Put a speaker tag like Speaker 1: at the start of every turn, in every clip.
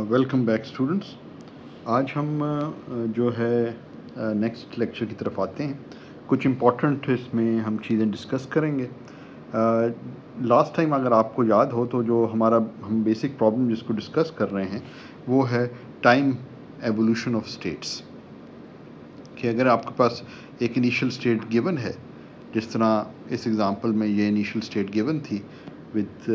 Speaker 1: Welcome back students. آج ہم جو ہے نیکسٹ لیکچر کی طرف آتے ہیں. کچھ امپورٹنٹ اس میں ہم چیزیں ڈسکس کریں گے. لاسٹ ٹائم اگر آپ کو یاد ہو تو جو ہم بیسک پرابلم جس کو ڈسکس کر رہے ہیں وہ ہے ٹائم ایوولوشن آف اسٹیٹس. کہ اگر آپ کے پاس ایک انیشیل اسٹیٹ گیون ہے، جس طرح اس ایگزامپل میں یہ انیشیل اسٹیٹ گیون تھی with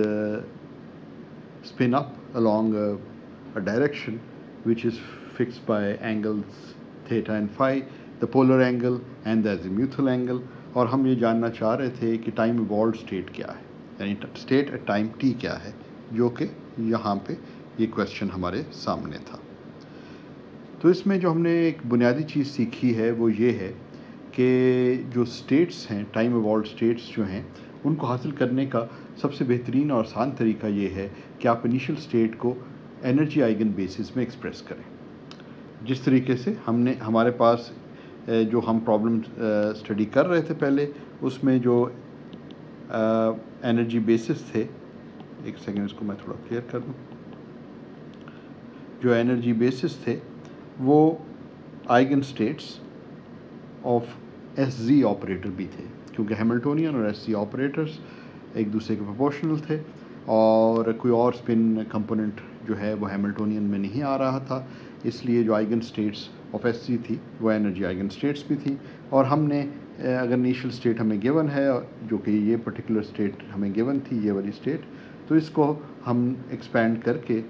Speaker 1: spin up along a direction which is fixed by angles theta and phi, the polar angle and the azimuthal angle. اور ہم یہ جاننا چاہ رہے تھے کہ ٹائم ایوالوڈ اسٹیٹ کیا ہے، یعنی اسٹیٹ ایٹ ٹائم ٹی کیا ہے، جو کہ یہاں پہ یہ کویشچن ہمارے سامنے تھا. تو اس میں جو ہم نے ایک بنیادی چیز سیکھی ہے وہ یہ ہے کہ جو اسٹیٹس ہیں، ٹائم ایوالوڈ اسٹیٹس جو ہیں، ان کو حاصل کرنے کا سب سے بہترین اور آسان طریقہ یہ ہے کہ آپ انیشیل اسٹیٹ کو انرجی آئیگن بیسس میں ایکسپریس کریں. جس طریقے سے ہمارے پاس جو ہم پرابلم اسٹڈی کر رہے تھے پہلے، اس میں جو انرجی بیسس تھے، ایک سیکنڈ اس کو میں تھوڑا کلیئر کر دوں. جو انرجی بیسس تھے وہ eigen states of S Z operator بھی تھے، کیونکہ ہیملٹونین اور ایس زی آپریٹرس ایک دوسرے کے پروپورشنل تھے، اور کوئی اور اسپن کمپوننٹ جو ہے وہ ہیملٹونین میں نہیں آ رہا تھا. اس لیے جو eigen states of S C تھی وہ انرجی آئیگن اسٹیٹس بھی تھیں. اور ہم نے اگر انیشیل اسٹیٹ ہمیں گیون ہے، جو کہ یہ پرٹیکولر اسٹیٹ ہمیں گیون تھی، یہ والی اسٹیٹ، تو اس کو ہم ایکسپینڈ کر کے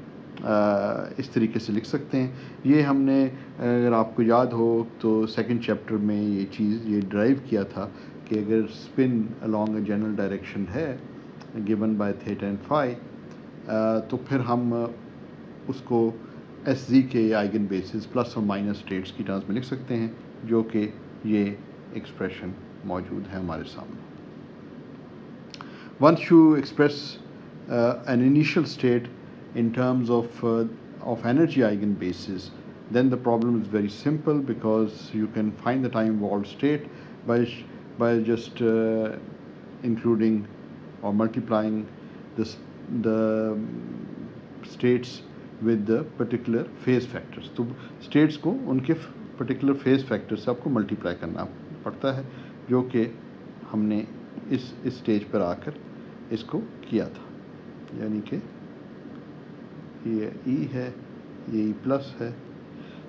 Speaker 1: اس طریقے سے لکھ سکتے ہیں. یہ ہم نے، اگر آپ کو یاد ہو تو سیکنڈ چیپٹر میں یہ ڈرائیو کیا تھا کہ اگر spin along a general direction ہے given by theta and phi، تو پھر ہم اس کو ایس زی کے آئیگن بیسز پلس اور مائنس اسٹیٹس کی ٹرمز میں لکھ سکتے ہیں، جو کہ یہ ایکسپریشن موجود ہے ہمارے سامنے. Once you express an initial state in terms of energy eigenbases, then the problem is very simple, because you can find the time evolved state by just including or multiplying the states with the particular phase factors. تو states کو ان کے particular phase factors سے آپ کو multiply کرنا پڑتا ہے، جو کہ ہم نے اس اسٹیج پر آ کر اس کو کیا تھا. یعنی کہ یہ ای ہے، یہ ای پلس ہے.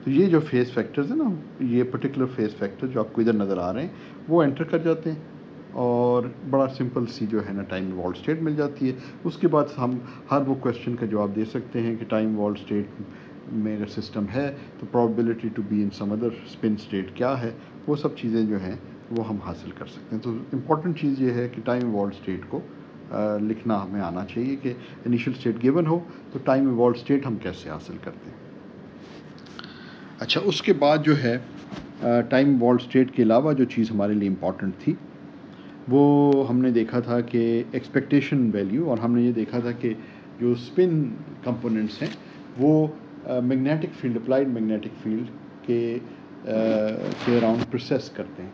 Speaker 1: تو یہ جو فیز فیکٹرز ہیں نا، یہ پرٹیکولر فیز فیکٹر جو آپ کو ادھر نظر آ رہے ہیں وہ انٹر کر جاتے ہیں، اور بڑا سمپل سی جو ہے نا ٹائم ایوالوڈ اسٹیٹ مل جاتی ہے. اس کے بعد ہم ہر وہ کویشچن کا جواب دے سکتے ہیں کہ ٹائم ایوالوڈ اسٹیٹ میں اگر سسٹم ہے تو probability to be in some other spin state کیا ہے، وہ سب چیزیں جو ہیں وہ ہم حاصل کر سکتے ہیں. تو امپورٹنٹ چیز یہ ہے کہ ٹائم ایوالوڈ اسٹیٹ کو لکھنا ہمیں آنا چاہیے کہ انیشیل اسٹیٹ گیون ہو تو ٹائم ایوالوڈ اسٹیٹ ہم کیسے حاصل کرتے ہیں. اچھا، اس کے بعد جو ہے ٹائم ایوالوڈ اسٹیٹ کے علاوہ جو چیز ہمارے لیے امپورٹنٹ تھی وہ ہم نے دیکھا تھا کہ ایکسپیکٹیشن ویلیو، اور ہم نے یہ دیکھا تھا کہ جو اسپن کمپوننٹس ہیں وہ magnetic field, applied magnetic field کے اراؤنڈ پروسیس کرتے ہیں،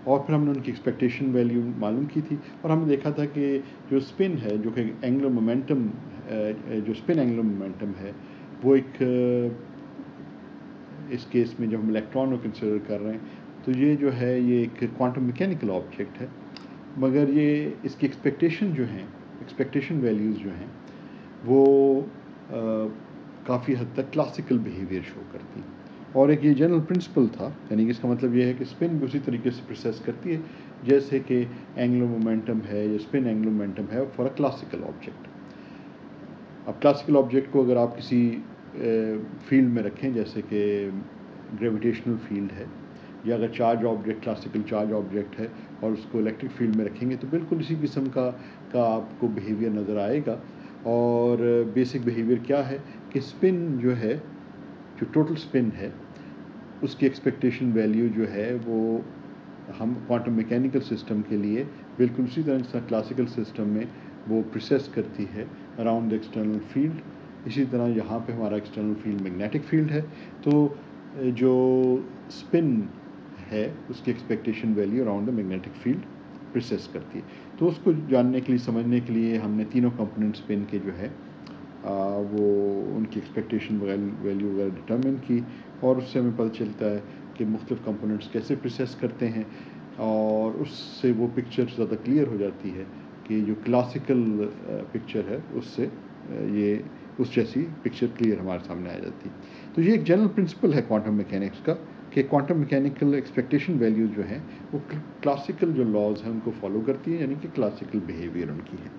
Speaker 1: اور پھر ہم نے ان کی ایکسپیکٹیشن ویلیو معلوم کی تھی. اور ہم نے دیکھا تھا کہ جو اسپن ہے، جو کہ اینگولر مومنٹم، جو اسپن اینگولر مومنٹم ہے، وہ ایک اس کیس میں جب ہم الیکٹران کو کنسیڈر کر رہے ہیں تو یہ جو ہے یہ ایک کوانٹم میکینیکل آبجیکٹ ہے، مگر یہ اس کی ایکسپیکٹیشن جو ہیں، ایکسپیکٹیشن ویلیوز جو ہیں وہ کافی حد تک کلاسیکل بیہیویئر شو کرتی ہیں. اور ایک یہ جنرل پرنسپل تھا، یعنی کہ اس کا مطلب یہ ہے کہ اسپن بھی اسی طریقے سے پروسیس کرتی ہے جیسے کہ اینگولر مومنٹم ہے یا اسپن اینگولر مومنٹم ہے فار اے کلاسیکل آبجیکٹ. اب کلاسیکل آبجیکٹ کو اگر آپ کسی فیلڈ میں رکھیں، جیسے کہ گریویٹیشنل فیلڈ ہے، یا اگر charge object, classical charge object ہے، اور اس کو الیکٹرک فیلڈ میں رکھیں گے تو بالکل اسی قسم کا آپ کو بیہیویئر نظر آئے گا. اور بیسک بیہیویئر کیا ہے کہ اسپن جو ہے، جو ٹوٹل اسپن ہے، اس کی ایکسپیکٹیشن ویلیو جو ہے وہ ہم کوانٹم میکینیکل سسٹم کے لیے بالکل اسی طرح جس طرح کلاسیکل سسٹم میں وہ پروسیس کرتی ہے اراؤنڈ دا ایکسٹرنل فیلڈ، اسی طرح یہاں پہ ہمارا ایکسٹرنل فیلڈ میگنیٹک فیلڈ ہے. تو جو اسپن ہے اس کی expectation value around the magnetic field process کرتی ہے. تو اس کو جاننے کے لیے، سمجھنے کے لیے ہم نے تینوں کمپوننٹ اسپن کے جو ہے وہ ان کی ایکسپیکٹیشن ویلیو وغیرہ ڈٹرمن کی، اور اس سے ہمیں پتہ چلتا ہے کہ مختلف کمپوننٹس کیسے پروسیس کرتے ہیں، اور اس سے وہ پکچر زیادہ کلیئر ہو جاتی ہے کہ جو کلاسیکل پکچر ہے اس سے یہ اس جیسی پکچر کلیئر ہمارے سامنے آ جاتی ہے۔ تو یہ ایک جنرل پرنسپل ہے کوانٹم میکینکس کا کہ کوانٹم میکینیکل ایکسپیکٹیشن ویلیوز جو ہیں وہ کلاسیکل جو لاز ہیں ان کو فالو کرتی ہیں، یعنی کہ کلاسیکل بیہیویئر ان کی ہے۔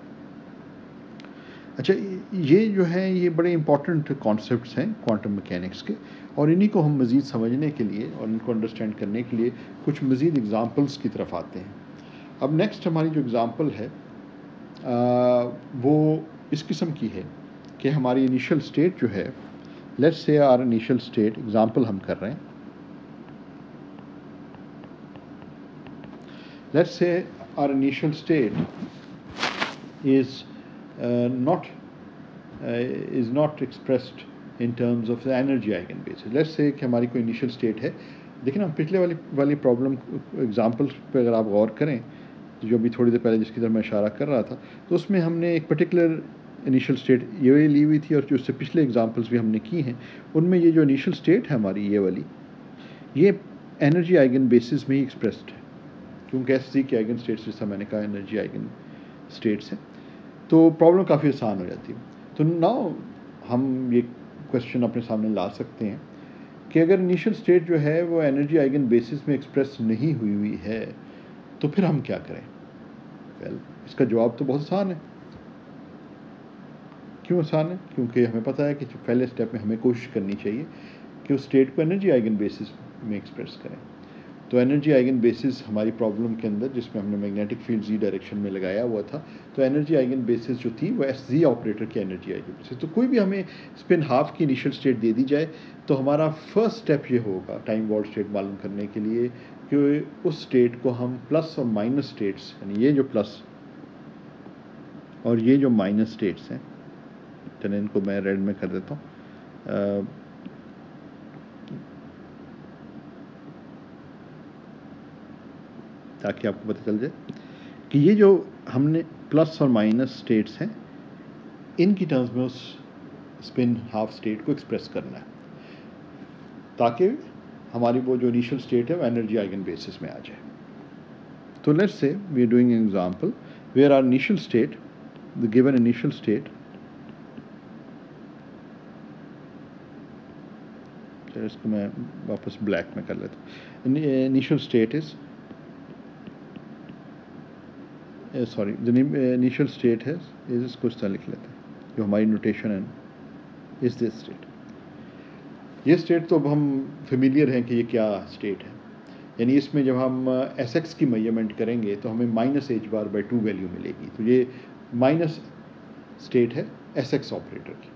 Speaker 1: اچھا، یہ جو ہیں یہ بڑے امپورٹنٹ کانسیپٹس ہیں کوانٹم میکینکس کے، اور انہی کو ہم مزید سمجھنے کے لیے اور ان کو انڈرسٹینڈ کرنے کے لیے کچھ مزید ایگزامپلس کی طرف آتے ہیں۔ اب نیکسٹ ہماری جو ایگزامپل ہے وہ اس قسم کی ہے کہ ہماری انیشل اسٹیٹ جو ہے، let's say our initial state, example ہم کر رہے ہیں، let's say our initial state is not expressed in terms of the energy eigenbasis. Let's say کہ ہماری کوئی انیشل اسٹیٹ ہے، لیکن ہم پچھلے والی پرابلم ایگزامپل پہ اگر آپ غور کریں، جو ابھی تھوڑی دیر پہلے جس کی طرف میں اشارہ کر رہا تھا، تو اس میں ہم نے ایک پرٹیکولر انیشل اسٹیٹ یہ والی لی ہوئی تھی، اور جو اس سے پچھلے ایگزامپلس بھی ہم نے کی ہیں ان میں یہ جو انیشل اسٹیٹ ہے ہماری یہ والی، یہ انرجی آئگن بیسس میں ہی ایکسپریسڈ ہے، کیونکہ ایس سی کے آئگن اسٹیٹس جیسا میں نے کہا انرجی آئگن اسٹیٹس ہیں، تو پرابلم کافی آسان ہو جاتی ہے۔ تو ناؤ ہم یہ کوشچن اپنے سامنے لا سکتے ہیں کہ اگر انیشل اسٹیٹ جو ہے وہ انرجی آئگن بیسس میں ایکسپریس نہیں ہوئی ہے تو پھر ہم کیا کریں؟ اس کا جواب تو بہت آسان ہے۔ کیوں آسان ہے؟ کیونکہ ہمیں پتہ ہے کہ پہلے اسٹیپ میں ہمیں کوشش کرنی چاہیے کہ اس اسٹیٹ کو انرجی آئگن بیسس میں ایکسپریس کریں۔ تو انرجی آئگن بیسس ہماری پرابلم کے اندر جس میں ہم نے میگنیٹک فیلڈ زی ڈائریکشن میں لگایا ہوا تھا، تو انرجی آئگن بیسس جو تھی وہ ایس زی آپریٹر کی انرجی آئگن بیسس۔ تو کوئی بھی ہمیں اسپن ہاف کی انیشل اسٹیٹ دے دی جائے تو ہمارا فرسٹ اسٹیپ یہ ہوگا ٹائم والٹ اسٹیٹ معلوم کرنے کے لیے کہ اس اسٹیٹ کو ہم پلس اور مائنس اسٹیٹس، یعنی یہ جو پلس اور یہ جو مائنس اسٹیٹس ہیں، چلیں ان کو میں ریڈ میں کر دیتا ہوں تاکہ آپ کو پتہ چل جائے کہ یہ جو ہم نے پلس اور مائنس اسٹیٹس ہیں ان کی ٹرمز میں اس اسپن ہاف اسٹیٹ کو ایکسپریس کرنا ہے تاکہ ہماری وہ جو انیشل اسٹیٹ ہے وہ انرجی آئگن بیسس میں آ جائے۔ تو let's say we are doing an example where are initial state, the given initial state, اس کو میں واپس بلیک میں کر لیتا ہوں، initial state is sorry initial state ہے، اس کو اس طرح لکھ لیتے ہیں جو ہماری نوٹیشن ہے، از دس اسٹیٹ۔ یہ اسٹیٹ تو اب ہم فیملیئر ہیں کہ یہ کیا اسٹیٹ ہے، یعنی اس میں جب ہم ایس ایکس کی میجرمنٹ کریں گے تو ہمیں minus H bar by 2 value ملے گی، تو یہ مائنس اسٹیٹ ہے ایس ایکس آپریٹر کی،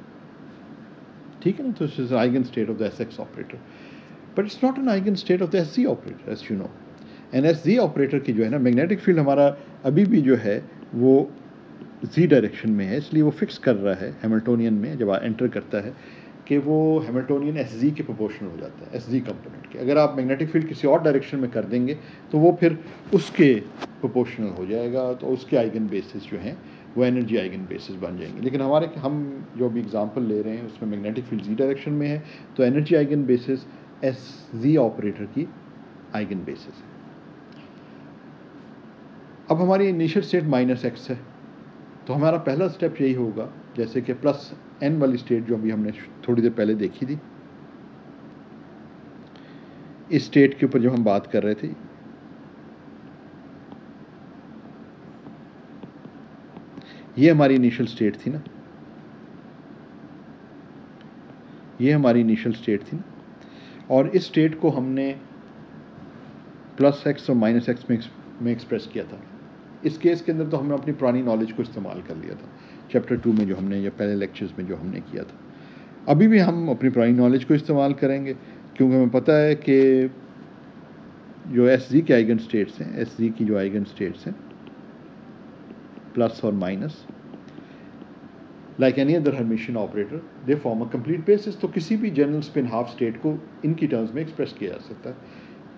Speaker 1: ٹھیک ہے نا؟ تو اس eigen state of the S X operator, but it's not an eigen state of the S Z operator as you know. An S Z operator کی جو ہے نا میگنیٹک فیلڈ ہمارا ابھی بھی جو ہے وہ زی ڈائریکشن میں ہے، اس لیے وہ فکس کر رہا ہے ہیملٹونین میں جب انٹر کرتا ہے کہ وہ ہیملٹونین ایس زی کے پروپورشنل ہو جاتا ہے، ایس زی کمپوننٹ کے۔ اگر آپ میگنیٹک فیلڈ کسی اور ڈائریکشن میں کر دیں گے تو وہ پھر اس کے پروپورشنل ہو جائے گا، تو اس کے آئگن بیسس جو ہیں وہ انرجی آئگن بیسس بن جائیں گے۔ لیکن ہم جو بھی اگزامپل لے رہے ہیں اس میں میگنیٹک فیلڈ زی ڈائریکشن میں ہے، تو energy eigen basis S Z operator کی آئگن بیسس ہے۔ اب ہماری انیشل اسٹیٹ مائنس ایکس ہے، تو ہمارا پہلا اسٹیپ یہی ہوگا جیسے کہ پلس این والی اسٹیٹ جو ابھی ہم نے تھوڑی دیر پہلے دیکھی تھی، اس اسٹیٹ کے اوپر جو ہم بات کر رہے تھے، یہ ہماری انیشل اسٹیٹ تھی نا، یہ ہماری انیشل اسٹیٹ تھی نا، اور اس اسٹیٹ کو ہم نے پلس ایکس اور مائنس ایکس میں ایکسپریس کیا تھا۔ اس کیس کے اندر تو ہم نے اپنی پرانی نالج کو استعمال کر لیا تھا چیپٹر 2 میں جو ہم نے یا پہلے لیکچرز میں جو ہم نے کیا تھا۔ ابھی بھی ہم اپنی پرانی نالج کو استعمال کریں گے کیونکہ ہمیں پتہ ہے کہ جو ایس زی کے آئگن اسٹیٹس ہیں، ایس زی کی جو آئگن اسٹیٹس ہیں پلس اور minus, like any other Hermitian operator they form a complete basis, تو کسی بھی جنرل اسپن ہاف اسٹیٹ کو ان کی ٹرمز میں ایکسپریس کیا جا سکتا ہے۔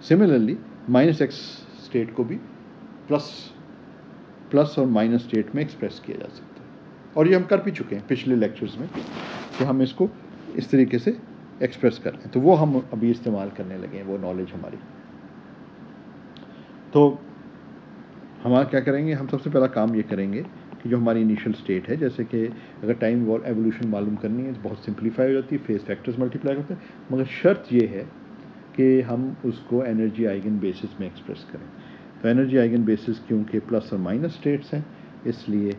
Speaker 1: سملرلی مائنس ایکس اسٹیٹ کو بھی پلس اور مائنس اسٹیٹ میں ایکسپریس کیا جا سکتا ہے۔ اور یہ ہم کر بھی چکے ہیں پچھلے لیکچرز میں کہ ہم اس کو اس طریقے سے ایکسپریس کر لیں، تو وہ ہم ابھی استعمال کرنے لگے ہیں وہ نالج ہماری. تو ہمارا کیا کریں گے، ہم سب سے پہلا کام یہ کریں گے کہ جو ہماری انیشیل اسٹیٹ ہے، جیسے کہ اگر ٹائم ایولیوشن معلوم کرنی ہے تو بہت سمپلیفائی ہو جاتی ہے، فیز فیکٹرز ملٹیپلائی کرتے ہیں، مگر شرط یہ ہے کہ ہم اس کو انرجی آئگن بیسس میں ایکسپریس کریں. تو انرجی آئگن بیسس کیونکہ پلس اور مائنس اسٹیٹس ہیں، اس لیے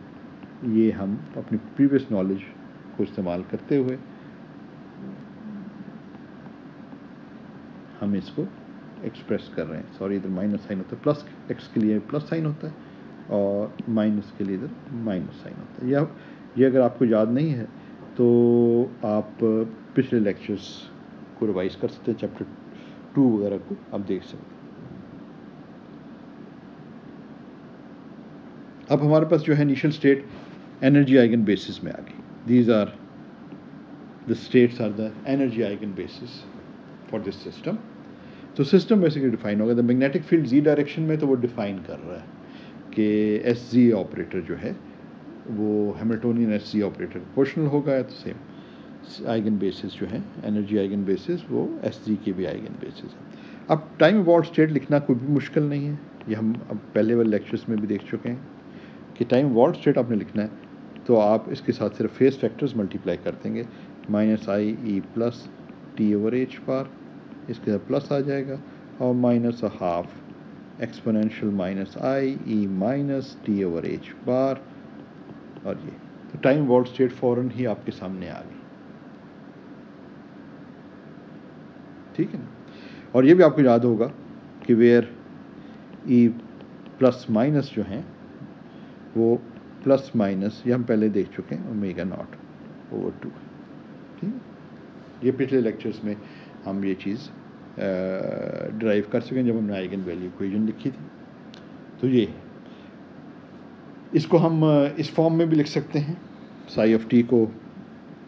Speaker 1: یہ ہم اپنی پریویس نالج کو استعمال کرتے ہوئے ہم اس کو ایکسپریس کر رہے ہیں. سوری ادھر مائنس سائن ہوتا ہے، پلس ایکس کے لیے پلس سائن ہوتا ہے اور مائنس کے لیے ادھر مائنس سائن ہوتا ہے. یہ اگر آپ کو یاد نہیں ہے تو آپ پچھلے لیکچرز کو ریوائز کر سکتے ہیں، چیپٹر 2 وغیرہ کو آپ دیکھ سکتے ہیں. اب ہمارے پاس جو ہے initial state energy eigen basis میں آ گئی. These are the states are the energy eigen basis for this system. تو سسٹم بیسیکلی ڈیفائن ہوگا. The magnetic field Z direction میں تو وہ ڈیفائن کر رہا ہے کہ ایس زی آپریٹر جو ہے وہ Hamiltonian S Z operator proportional ہوگا. تو سیم آئگن بیسس جو ہے انرجی آئگن بیسس وہ ایس زی کے بھی آئگن بیسس ہے. اب ٹائم ایوالوڈ اسٹیٹ لکھنا کوئی بھی مشکل نہیں ہے، یہ ہم اب پہلے والے لیکچرز میں بھی دیکھ چکے ہیں کہ ٹائم ایوالوڈ اسٹیٹ آپ نے لکھنا ہے تو آپ اس کے ساتھ صرف فیز فیکٹرز ملٹیپلائی کر دیں گے. Minus I E plus T over H bar, اس کے ساتھ پلس آ جائے گا، اور minus half exponential minus I E minus T over H bar. اور یہ تو ٹائم ایوالوڈ اسٹیٹ فوراً ہی آپ کے سامنے آ گئی. ٹھیک ہے نا. اور یہ بھی آپ کو یاد ہوگا کہ ویئر ای پلس مائنس جو ہیں وہ پلس مائنس یہ ہم پہلے دیکھ چکے ہیں اومیگا ناٹ اوور 2. ٹھیک ہے، یہ پچھلے لیکچرز میں ہم یہ چیز ڈرائیو کر سکیں جب ہم نے آئگن ویلیو ایکویژن لکھی تھی. تو یہ اس کو ہم اس فارم میں بھی لکھ سکتے ہیں، سائی آف ٹی کو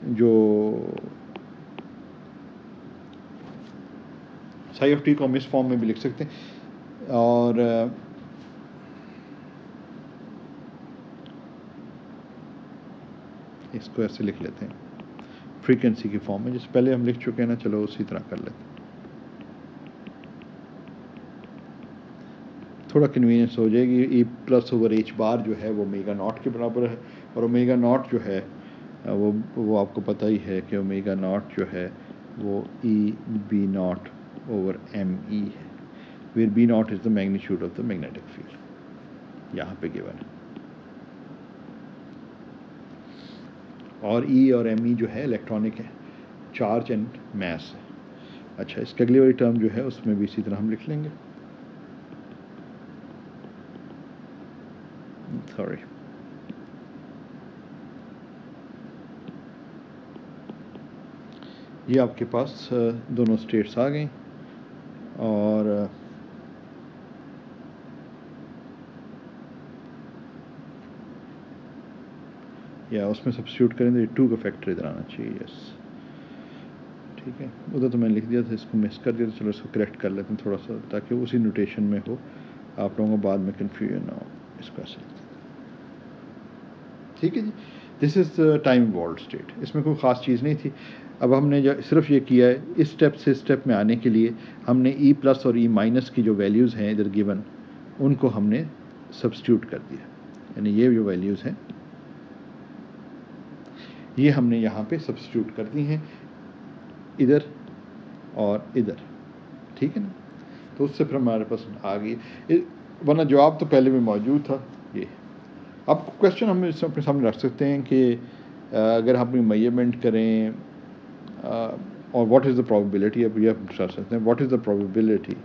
Speaker 1: جو سائی آف ٹی کو ہم اس فارم میں بھی لکھ سکتے ہیں. اور اس کو ایسے لکھ لیتے ہیں فریکوینسی کی فارم میں، جس پہلے ہم لکھ چکے ہیں نا. چلو اسی طرح کر لیتے ہیں، تھوڑا کنوینئنس ہو جائے گی. ای پلس اوور ایچ بار جو ہے وہ اومیگا ناٹ کے برابر ہے، اور اومیگا ناٹ جو ہے وہ آپ کو پتہ ہی ہے کہ اومیگا ناٹ جو ہے وہ E B naught over M E ہے، where B naught is the magnitude of the magnetic field یہاں پہ گیون ہے. اور ای اور ایم ای جو ہے الیکٹرانک ہے، چارج اینڈ میس ہے. اچھا، اس کی اگلی والی ٹرم جو ہے اس میں بھی اسی طرح ہم لکھ لیں گے. سوری، یہ آپ کے پاس دونوں اسٹیٹس آ گئیں، اور یا اس میں سبسٹیوٹ کریں تو 2 کا فیکٹر ادھر آنا چاہیے. یس ٹھیک ہے، ادھر تو میں نے لکھ دیا تھا، اس کو مس کر دیا. تو چلو اس کو کریکٹ کر لیتے ہیں تھوڑا سا، تاکہ اسی نوٹیشن میں ہو، آپ لوگوں کو بعد میں کنفیوژن نہ ہو. اس کو ایسے ٹھیک ہے جی. دس از ٹائم ایوالوڈ اسٹیٹ. اس میں کوئی خاص چیز نہیں تھی. اب ہم نے صرف یہ کیا ہے، اس اسٹیپ سے اسٹیپ میں آنے کے لیے ہم نے ای پلس اور ای مائنس کی جو ویلیوز ہیں ادھر گیون، ان کو ہم نے سبسٹیوٹ کر دیا. یعنی یہ جو ویلیوز ہیں یہ ہم نے یہاں پہ سبسٹیوٹ کر دی ہیں، ادھر اور ادھر. ٹھیک ہے نا. تو اس سے پھر ہمارے پاس آ گئی، ورنہ جواب تو پہلے بھی موجود تھا. یہ اب کویشچن ہم اپنے سامنے رکھ سکتے ہیں کہ اگر ہم میجرمنٹ کریں اور واٹ از دا پرابیبلٹی. اب یہ ہم رکھ سکتے ہیں what is the probability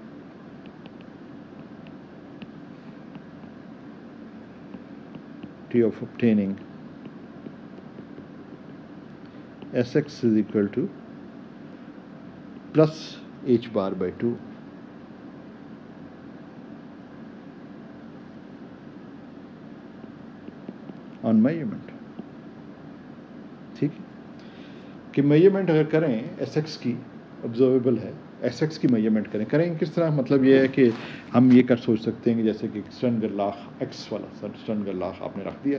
Speaker 1: of obtaining Sx is equal to plus h bar by 2 on measurement. ٹھیک ہے کہ میجرمنٹ اگر کریں ایس ایکس کی آبزرویبل ہے، ایس ایکس کی میجرمنٹ کریں کس طرح. مطلب یہ ہے کہ ہم یہ کر سوچ سکتے ہیں کہ جیسے کہ اسٹرنگر لاخ ایکس والا اسٹرنگر لاخ آپ نے رکھ دیا،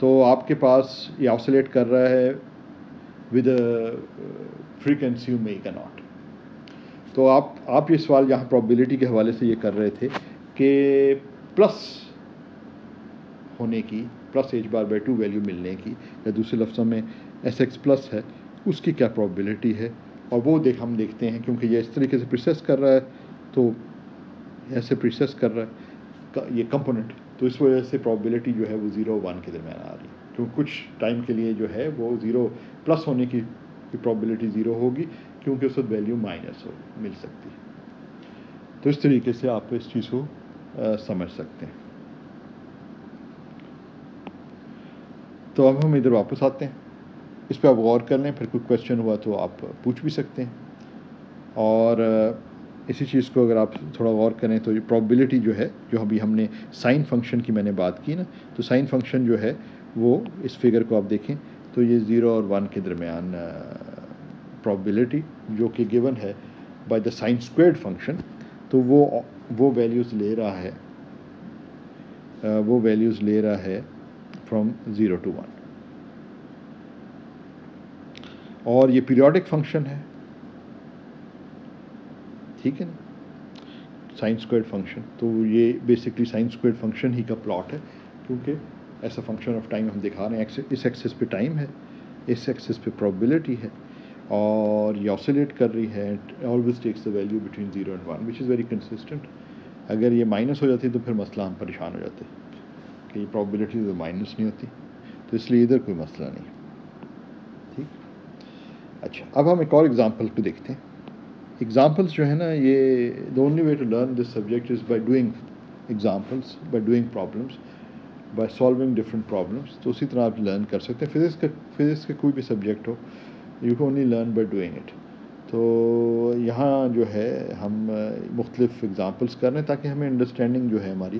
Speaker 1: تو آپ کے پاس یہ آسولیٹ کر رہا ہے ود فریکوینسی اومیگا ناٹ. تو آپ یہ سوال یہاں پرابیبلٹی کے حوالے سے یہ کر رہے تھے کہ پلس ہونے کی، پلس h/2 ویلیو ملنے کی، یا دوسرے لفظوں میں ایس ایکس پلس ہے، اس کی کیا پرابیبلٹی ہے. اور وہ ہم دیکھتے ہیں کیونکہ یہ اس طریقے سے پروسیس کر رہا ہے، تو ایسے پروسیس کر رہا ہے یہ کمپوننٹ، تو اس وجہ سے پرابیبلٹی جو ہے وہ 0 اور 1 کے درمیان آ رہی ہے. کیونکہ کچھ ٹائم کے لیے جو ہے وہ 0 پلس ہونے کی پرابیبلٹی 0 ہوگی، کیونکہ اس وقت ویلیو مائنس مل سکتی ہے. تو اس طریقے سے آپ اس چیز کو سمجھ سکتے ہیں. تو اب ہم ادھر واپس آتے ہیں، اس پہ آپ غور کر لیں، پھر کوئی کویشچن ہوا تو آپ پوچھ بھی سکتے ہیں. اور اسی چیز کو اگر آپ تھوڑا غور کریں تو یہ پرابیبلٹی جو ہے، جو ابھی ہم نے سائن فنکشن کی میں نے بات کی نا، تو سائن فنکشن جو ہے وہ اس فگر کو آپ دیکھیں تو یہ 0 اور 1 کے درمیان پرابیبلٹی جو کہ گیون ہے by the sine squared function, تو وہ ویلیوز لے رہا ہے، فرام 0 to 1. اور یہ پیریوڈک فنکشن ہے، ٹھیک ہے نا، سائن اسکوائرڈ فنکشن. تو یہ بیسکلی سائن اسکوائرڈ فنکشن ہی کا پلاٹ ہے، کیونکہ ایسا فنکشن آف ٹائم ہم دکھا رہے ہیں. اس ایکسس پہ ٹائم ہے، اس ایکسس پہ پرابیبلٹی ہے، اور یہ آسولیٹ کر رہی ہے. Always takes the value between 0 and 1 which is very consistent. اگر یہ مائنس ہو جاتی تو پھر مسئلہ ہم پریشان ہو جاتے کہ یہ پرابیبلٹی تو مائنس نہیں ہوتی، تو اس لیے ادھر کوئی مسئلہ نہیں. ٹھیک. اچھا، اب ہم ایک اور ایگزامپل کو دیکھتے ہیں. ایگزامپلس جو ہے نا، یہ the only way to learn this subject is by doing examples, by doing problems, by solving different problems. تو اسی طرح آپ لرن کر سکتے ہیں. فزکس کا کوئی بھی subject who, you can only learn by doing it. تو یہاں جو ہے ہم مختلف ایگزامپلس کر رہے ہیں تاکہ ہمیں انڈرسٹینڈنگ جو ہے ہماری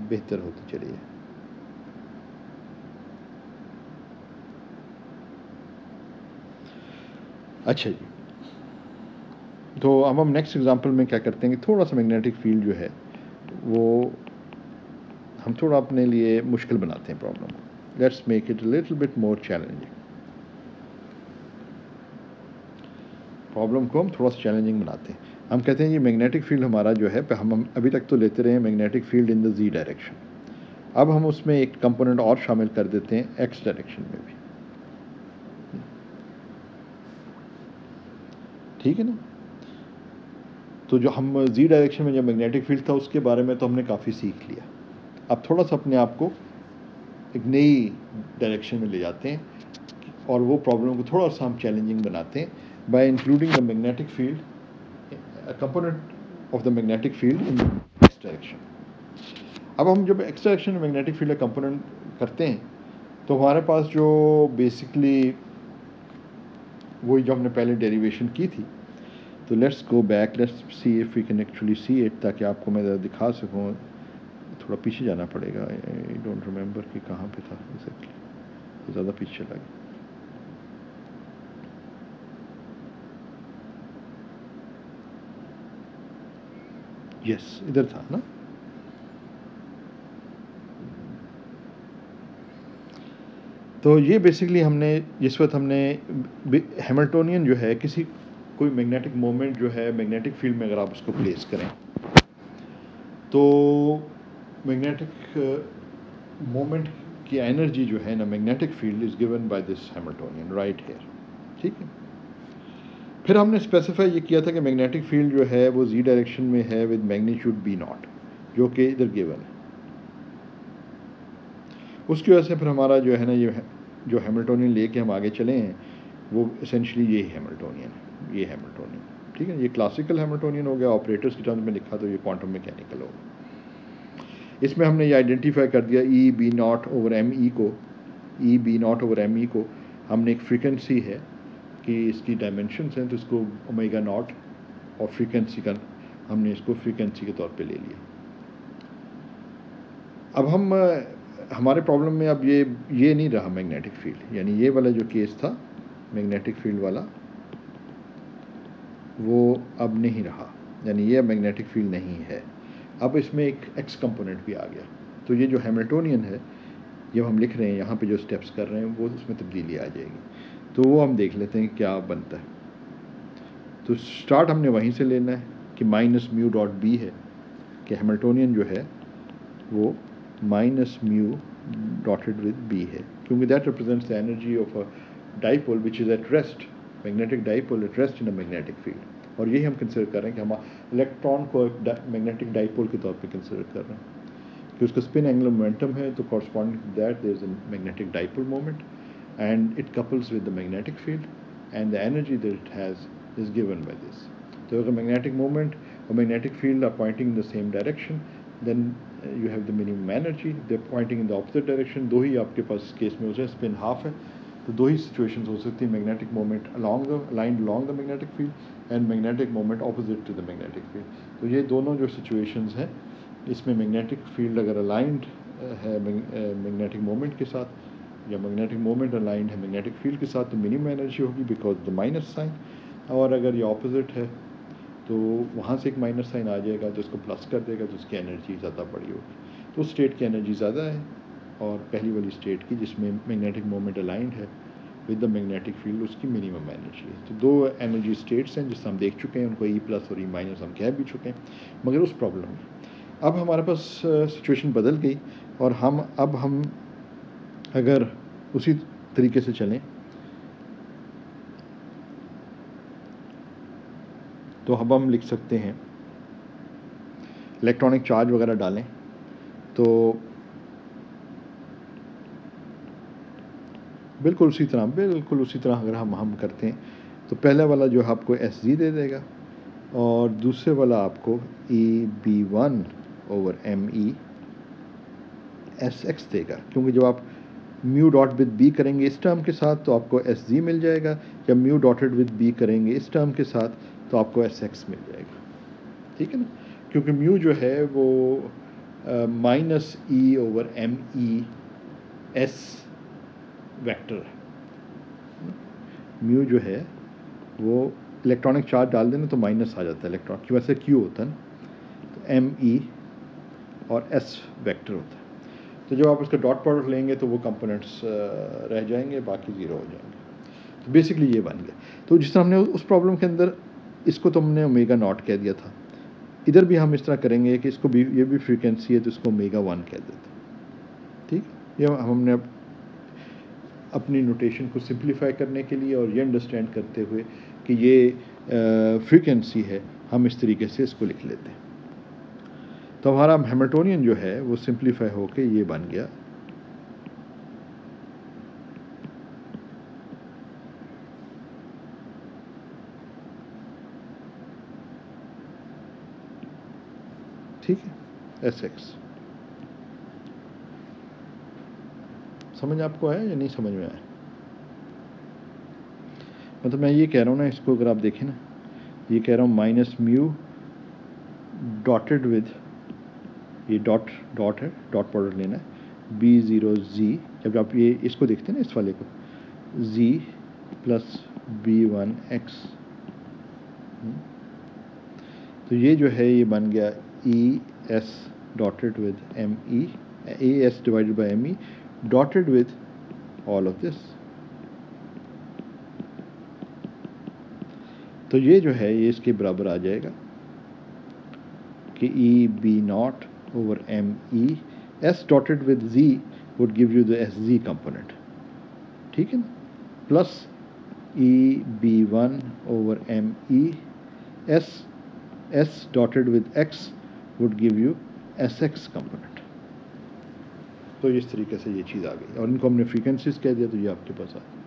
Speaker 1: بہتر ہوتی چلی جائے. اچھا جی، تو اب ہم نیکسٹ ایگزامپل میں کیا کرتے ہیں کہ تھوڑا سا میگنیٹک فیلڈ جو ہے وہ ہم تھوڑا اپنے لیے مشکل بناتے ہیں problem. Let's make it little bit more challenging. Problem کو ہم تھوڑا سا چیلنجنگ بناتے ہیں. ہم کہتے ہیں یہ میگنیٹک فیلڈ ہمارا جو ہے، ہم ابھی تک تو لیتے رہے ہیں میگنیٹک فیلڈ ان دا زی ڈائریکشن. اب ہم اس میں ایک کمپوننٹ اور شامل کر دیتے ہیں ایکس ڈائریکشن میں بھی. ٹھیک ہے نا. تو جو ہم زی ڈائریکشن میں جو میگنیٹک فیلڈ تھا اس کے بارے میں تو ہم نے کافی سیکھ لیا. اب تھوڑا سا اپنے آپ کو ایک نئی ڈائریکشن میں لے جاتے ہیں، اور وہ پرابلم کو تھوڑا سا ہم چیلنجنگ بناتے ہیں by including the magnetic field, component of the magnetic field in x direction. اب ہم جب ایکس ڈائریکشن میں میگنیٹک فیلڈ کا کمپوننٹ کرتے ہیں تو ہمارے پاس جو بیسکلی وہی جو ہم نے پہلے ڈیریویشن کی تھی. تو let's go back, let's see if we can actually see it, تاکہ آپ کو میں ذرا دکھا سکوں. تھوڑا پیچھے جانا پڑے گا، آئی ڈونٹ ریمبر کہ کہاں پہ تھا ایگزیکٹلی، زیادہ پیچھے چلا گیا. یس، ادھر تھا نا. تو یہ بیسکلی ہم نے جس وقت ہم نے ہیملٹونین جو ہے کسی کوئی میگنیٹک مومنٹ جو ہے میگنیٹک فیلڈ میں اگر آپ اس کو پلیس کریں تو میگنیٹک مومنٹ کی انرجی جو ہے نا magnetic field is given by this Hamiltonian right here. ٹھیک ہے. پھر ہم نے اسپیسیفائی یہ کیا تھا کہ میگنیٹک فیلڈ جو ہے وہ زی ڈائریکشن میں ہے ود میگنیچیوڈ بی ناٹ، جو کہ ادھر گیون ہے. اس کی وجہ سے پھر ہمارا جو ہے نا یہ جو ہیملٹونین لے کے ہم آگے چلے ہیں وہ اسینشلی یہ ہیملٹونین ہے، یہ ہیملٹونین. ٹھیک ہے. یہ کلاسیکل ہیملٹونین ہو گیا، آپریٹرس کی ٹرمز میں لکھا تو یہ کوانٹم میکینیکل ہوگا. اس میں ہم نے یہ آئیڈینٹیفائی کر دیا E B naught over M E کو، E B naught over M E کو ہم نے ایک فریکوینسی ہے کہ اس کی ڈائمینشنس ہیں، تو اس کو اومیگا ناٹ اور فریکوینسی کا ہم نے اس کو فریکوینسی کے طور پہ لے لیا. اب ہمارے پرابلم میں اب یہ نہیں رہا میگنیٹک فیلڈ، یعنی یہ والا جو کیس تھا میگنیٹک فیلڈ والا وہ اب نہیں رہا، یعنی یہ اب میگنیٹک فیلڈ نہیں ہے. اب اس میں ایک ایکس کمپوننٹ بھی آ گیا. تو یہ جو ہیملٹونین ہے جب ہم لکھ رہے ہیں یہاں پہ جو اسٹیپس کر رہے ہیں وہ اس میں تبدیلی آ جائے گی. تو وہ ہم دیکھ لیتے ہیں کیا بنتا ہے. تو اسٹارٹ ہم نے وہیں سے لینا ہے کہ مائنس میو ڈاٹ بی ہے, کہ ہیملٹونین جو ہے وہ minus mu dotted with B ہے, کیونکہ that represents the energy of a dipole which is at rest, magnetic dipole at rest in a magnetic field. اور یہی ہم کنسیڈر کر رہے ہیں کہ ہم الیکٹران کو میگنیٹک ڈائیپول کے طور پہ کنسیڈر کر رہے ہیں کہ اس کا اسپن اینگولر مومنٹم ہے, تو corresponding to that there is a magnetic dipole moment and it couples with the magnetic field and the energy that it has is given by this. تو اگر میگنیٹک مومنٹ اور magnetic field are pointing in the same direction then you have the minimum energy. They pointing in the opposite direction, دو ہی آپ کے پاس اس case میں ہو جائے, spin half ہے تو دو ہی سچویشنز ہو سکتی ہیں, magnetic moment aligned along the magnetic field and magnetic moment opposite to the magnetic field. تو یہ دونوں جو سچویشنز ہیں اس میں میگنیٹک فیلڈ اگر الائنڈ ہے میگنیٹک مومنٹ کے ساتھ یا میگنیٹک مومنٹ الائنڈ ہے میگنیٹک فیلڈ کے ساتھ تو منیمم انرجی ہوگی بیکاز دا مائنس سائن, اور اگر یہ اپوزٹ ہے تو وہاں سے ایک مائنس سائن آ جائے گا جو اس کو پلس کر دے گا, تو اس کی انرجی زیادہ بڑی ہوگی. تو اس اسٹیٹ کی انرجی زیادہ ہے اور پہلی والی اسٹیٹ کی جس میں میگنیٹک مومنٹ الائنڈ ہے ود دا میگنیٹک فیلڈ اس کی منیمم انرجی ہے. تو دو انرجی اسٹیٹس ہیں جس سے ہم دیکھ چکے ہیں, ان کو ای پلس اور ای مائنس ہم کہہ بھی چکے ہیں مگر اس پرابلم میں. اب ہمارے پاس سچویشن بدل گئی اور اب ہم اگر اسی طریقے سے چلیں تو اب ہم لکھ سکتے ہیں الیکٹرانک چارج وغیرہ ڈالیں تو بالکل اسی طرح اگر ہم کرتے ہیں تو پہلا والا جو آپ کو ایس جی دے دے گا اور دوسرے والا آپ کو E B one over M E S X دے گا, کیونکہ جب آپ میو ڈاٹ ود بی کریں گے اس ٹرم کے ساتھ تو آپ کو ایس جی مل جائے گا, جب میو ڈاٹڈ ود بی کریں گے اس ٹرم کے ساتھ تو آپ کو ایس ایکس مل جائے گا. ٹھیک ہے نا, کیونکہ میو جو ہے وہ minus e over M E S vector ہے. میو جو ہے وہ الیکٹرانک چارج ڈال دینا تو مائنس آ جاتا ہے الیکٹران کی وجہ سے کیو ہوتا ہے نا, تو ایم ای اور ایس ویکٹر ہوتا ہے. تو جب آپ اس کا ڈاٹ پروڈکٹ لیں گے تو وہ کمپوننٹس رہ جائیں گے, باقی زیرو ہو جائیں گے. تو بیسکلی یہ بن گیا. تو جس طرح ہم نے اس پرابلم کے اندر اس کو تو ہم نے اومیگا ناٹ کہہ دیا تھا, ادھر بھی ہم اس طرح کریں گے کہ اس کو بھی یہ بھی فریکوینسی ہے تو اس کو اومیگا ون کہہ دیتے ہیں. ٹھیک, یہ ہم نے اپنی نوٹیشن کو سمپلیفائی کرنے کے لیے اور یہ انڈرسٹینڈ کرتے ہوئے کہ یہ فریکوینسی ہے ہم اس طریقے سے اس کو لکھ لیتے ہیں. تو ہمارا ہیملٹونین جو ہے وہ سمپلیفائی ہو کے یہ بن گیا ٹھیک ہے ایس ایکس. سمجھ آپ کو آیا یا نہیں سمجھ میں آیا؟ مطلب میں یہ کہہ رہا ہوں نا, اس کو اگر آپ دیکھیں نا, یہ کہہ رہا ہوں مائنس میو ڈاٹڈ ود یہ ڈاٹ ہے, ڈاٹ پروڈکٹ لینا ہے بی زیرو زی. جب آپ یہ اس کو دیکھتے ہیں نا اس والے کو Z plus B one X, تو یہ جو ہے یہ بن گیا e S dotted with m e, e S divided by m e dotted with all of this. تو یہ جو ہے یہ اس کے برابر آ جائے گا کہ e B naught over M E S dotted with Z would give you the S Z component. ٹھیک ہے نا, plus e B one over M E S dotted with X would give you S X component. تو اس طریقے سے یہ چیز آ گئی اور ان کو ہم نے فریکوینسیز کہہ دیا تو یہ آپ کے پاس آ گئی.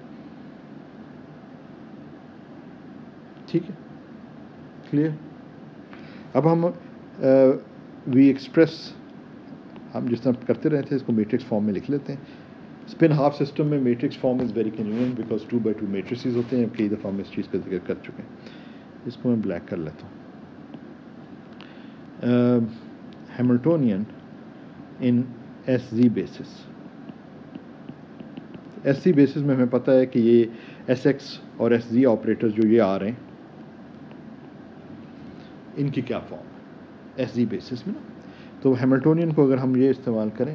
Speaker 1: ٹھیک ہے, کلیئر. اب ہم وی ایکسپریس ہم جس طرح کرتے رہے تھے اس کو میٹرکس فارم میں لکھ لیتے ہیں. اسپن ہاف سسٹم میں matrix form is very convenient because 2x2 matrices ہوتے ہیں. کئی دفعہ ہم اس چیز کا ذکر کر چکے ہیں. اس کو میں بلیک کر لیتا ہوں. Hamiltonian in S Z basis. S C basis میں ہمیں پتہ ہے کہ یہ ایس ایکس اور ایس زی آپریٹر جو یہ آ رہے ہیں ان کی کیا فارم ہے ایس زی بیسس میں نا. تو ہیملٹونین کو اگر ہم یہ استعمال کریں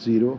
Speaker 1: 0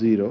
Speaker 1: 0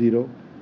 Speaker 1: 0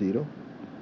Speaker 1: 0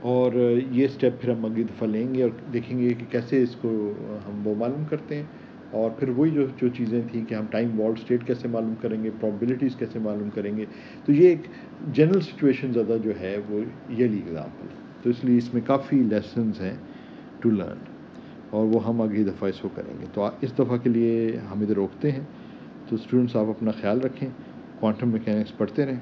Speaker 1: اور یہ اسٹیپ پھر ہم اگلی دفعہ لیں گے اور دیکھیں گے کہ کیسے اس کو ہم وہ معلوم کرتے ہیں. اور پھر وہی جو چیزیں تھیں کہ ہم ٹائم والڈ اسٹیٹ کیسے معلوم کریں گے, پرابیبلٹیز کیسے معلوم کریں گے. تو یہ ایک جنرل سچویشن زیادہ جو ہے وہ یہی ایگزامپل. تو اس لیے اس میں کافی لیسنز ہیں ٹو لرن, اور وہ ہم اگلی دفعہ اس کو کریں گے. تو اس دفعہ کے لیے ہم ادھر روکتے ہیں. تو اسٹوڈنٹس آپ اپنا خیال رکھیں, کوانٹم میکینکس پڑھتے رہیں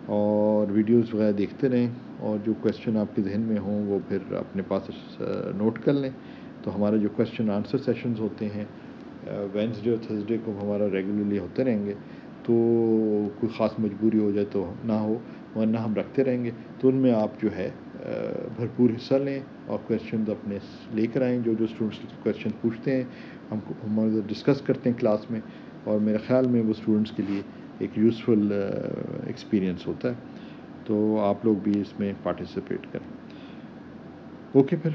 Speaker 1: اور ویڈیوز وغیرہ دیکھتے رہیں, اور جو کویشچن آپ کے ذہن میں ہوں وہ پھر اپنے پاس نوٹ کر لیں. تو ہمارا جو کویشچن آنسر سیشنز ہوتے ہیں وینسڈے اور تھرسڈے کو ہمارا ریگولرلی ہوتے رہیں گے. تو کوئی خاص مجبوری ہو جائے تو نہ ہو, ورنہ ہم رکھتے رہیں گے. تو ان میں آپ جو ہے بھرپور حصہ لیں اور کویشچنز اپنے لے کر آئیں. جو اسٹوڈنٹس کویشچن پوچھتے ہیں ہم ڈسکس کرتے ہیں کلاس میں, اور میرے خیال میں وہ اسٹوڈنٹس کے لیے ایک یوزفل ایکسپیرئنس ہوتا ہے. تو آپ لوگ بھی اس میں پارٹیسپیٹ کریں. اوکے پھر